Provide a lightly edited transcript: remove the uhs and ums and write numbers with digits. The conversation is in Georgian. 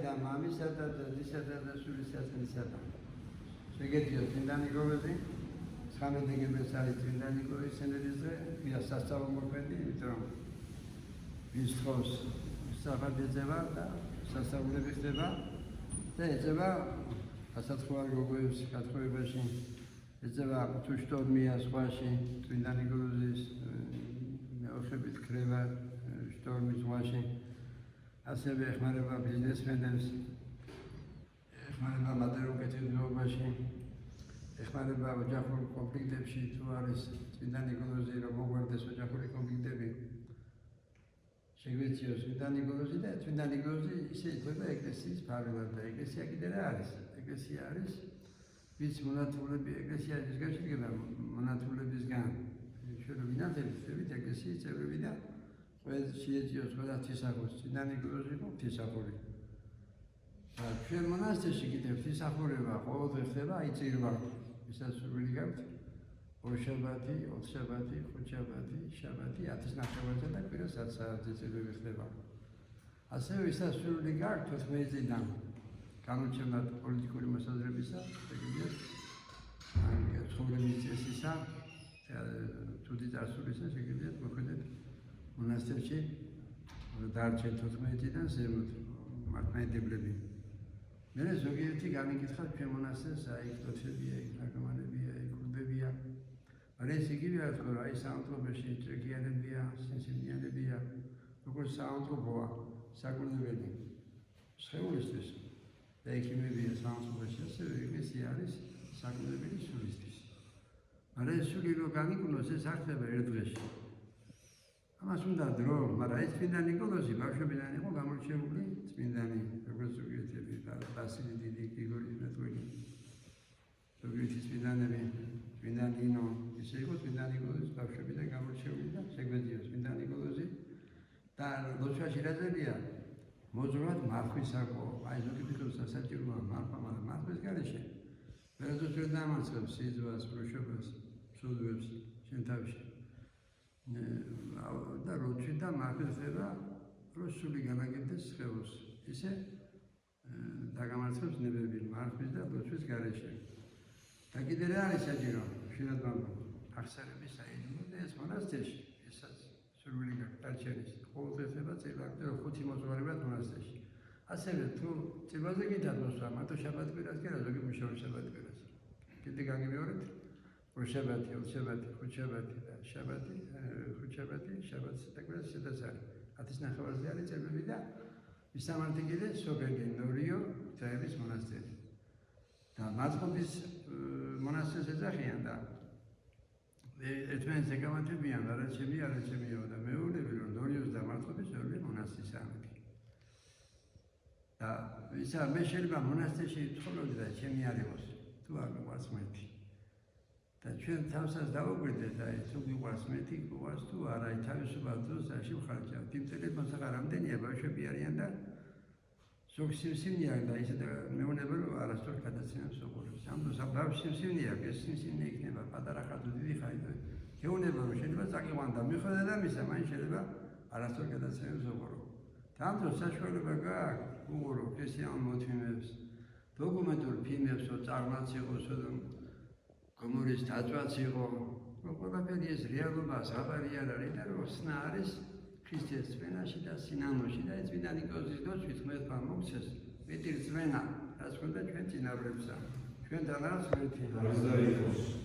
და მამისა და დედისა და სულისა წინსათა. შეგეძიოთ წმინდა ნიკოლოზი, 13 დეკემბერს არის წმინდა ნიკოლოზის სენერიზე, ვია სასწავლო მოქმედი, იმიტომ რომ ვის თავს საფარდი ეძება და სასწაულები ხდება და ეძება გასათხოვარ გოგოებს გათხოვებაში, ეძება თუ შტორმია ზღვაში, წმინდა ნიკოლოზის მეოხებით ქრება შტორმის ზღვაში, ასევე ეხმარება ბიზნესმენებს, ეხმარება მადერო კეთილდღეობაში, ეხმარება ოჯახურ კონფლიქტებში, თუ არის წმინდა ნიკოლოზი, რომ მოგვარდეს ოჯახური კონფლიქტები. შეგვეციოს წმინდა ნიკოლოზი და წმინდა ნიკოლოზი ისე ითვლება ეკლესიის ფარულად და ეკლესია კიდე რა არის? ეკლესია არის ვის მონათულები, ეკლესია ის გაშიგება მონათულებისგან. ჩვენ ვინანთებით ვწევით ეკლესიის წევრები და ყველა შეეძიოს ყველა თისახურს, წმინდა ნიკოლოზი იყო თისახური. ჩვენ მონასტერში კიდევ თისახურება ყოველდღე ხდება, აი წირვა, ვისაც სურვილი გაქვთ, ორშაბათი, ოთხშაბათი, ხუთშაბათი, შაბათი, 10:00 და კვირას 10 საათზე წირვები ხდება. ასევე ვისაც სურვილი გაქვთ 14 წლიდან განუჩენად პოლიტიკური მოსაზრებისა, შეგიძლიათ ცხოვრების წესისა, ცუდი წარსულისა შეგიძლიათ მოხვიდეთ მონასტერში დარჩეთ 14 წლიდან ზემოთ მართლმადიდებლები. მე ზოგიერთი გამიკითხავთ ჩვენ მონასტერს, აი ხტოცებია, იქ ნაგმანებია, იქ ქურდებია. მაგრამ ეს იგივეა თქო, აი საავადმყოფოში ჭრეკიანებია, სენსიმიანებია, როგორც საავადმყოფოა საკურნებელი სხეულისთვის და ექიმებია საავადმყოფოში, ასევე ეკლესია არის საკურნებელი სულისთვის. მაგრამ ეს სული რო განიკურნოს, ეს არ ხდება ერთ დღეში. ამას უნდა დრო, მაგრამ ეს წმინდა ნიკოლოზი ბავშვობიდან იყო გამორჩეული წმინდანი, როგორც ზოგიერთები და ბასილი დიდი, გრიგორი მეტრონი. ზოგიერთი წმინდანები, წმინდა ნინო, ისე იყო წმინდა ნიკოლოზის ბავშვობიდან გამორჩეული და შეგვეძიოს წმინდა ნიკოლოზი და ლოცვაში რა ძლია? მოძრაოდ მარხვის საკო, აი ზოგი ფიქრობს სასაჭიროა მარხვა, მაგრამ მარხვის გარეშე ვერასდროს ვერ დამარცხებს სიძვას, პროშობას, სუდვებს შენ თავში. და როჩი და მაგზება რომ სული განაგებდეს სხეულს ისე დაგამარცხებს ნებები მარხვის და ლოცვის გარეშე და კიდე რა არის საჭირო შეიძლება ვამბობ ახსენების საიდუმლო და ეს მონასტერში ესაც სული გარჩენის ყოველდღე ხდება წილაკი და ხუთი მოძღვარებად მონასტერში ასევე თუ წილვაზე კიდევ მოსვა მარტო შაბათ-კვირას კი არა ზოგი მუშაობს შაბათ-კვირას კიდე გაგიმეორეთ ორშაბათი, ოთხშაბათი, ხუთშაბათი და შაბათი, ხუთშაბათი, შაბათს და კვირას შედაც არის. 10:00 არის წელები და ისამართი კიდე სოფელი ნორიო ძაების მონასტერი. და მაწყოფის მონასტერს ეძახიან და ერთმანეთს ეკავათებიან, არა ჩემიო და მეუბნები რომ ნორიოს და მაწყოფის ორივე მონასტრის სამი. და ისა მე შეიძლება მონასტერში ცხოვრობდი და ჩემი არ იყოს, თუ არ მიყვარს მეთი. და ჩვენ თავსაც დავუკვირდეთ, აი თუ მიყვარს მეთი, გვყავს თუ არა, აი თავისუფალ დროს არ შევხარჯავთ. იმ წელს ახლა რამდენია ბავშვები არიან და ზოგი სიმსივნე აქვს და ისე მეუბნება რომ არასდროს გადაცემებს უყურებს. ამ დროს ბავშვი სიმსივნე აქვს, ეს სიმსივნე იქნება პატარა ხარჯი დიდი ხარჯი. გეუბნება რომ შეიძლება წაიყვან და მიხვდა და მისა, მაინც შეიძლება არასდროს გადაცემებს უყურო. და ამ დროს საშუალება გააქვს უყურო ქრისტიან მოთმინებს, დოკუმენტურ ფილმებს, წარმაც იყოს გომორის დაწვაც იყო, ყველაფერი ეს რეალობას აბარი არ არის და რომ სნა არის ქრისტეს წვენაში და სინანოში და ეს წმინდა ნიკოლოზის ლოცვით ღმერთმა მოგცეს მეტი რწმენა, რაც ხონდა ჩვენ წინაპრებსა. ჩვენთან არის ღმერთი.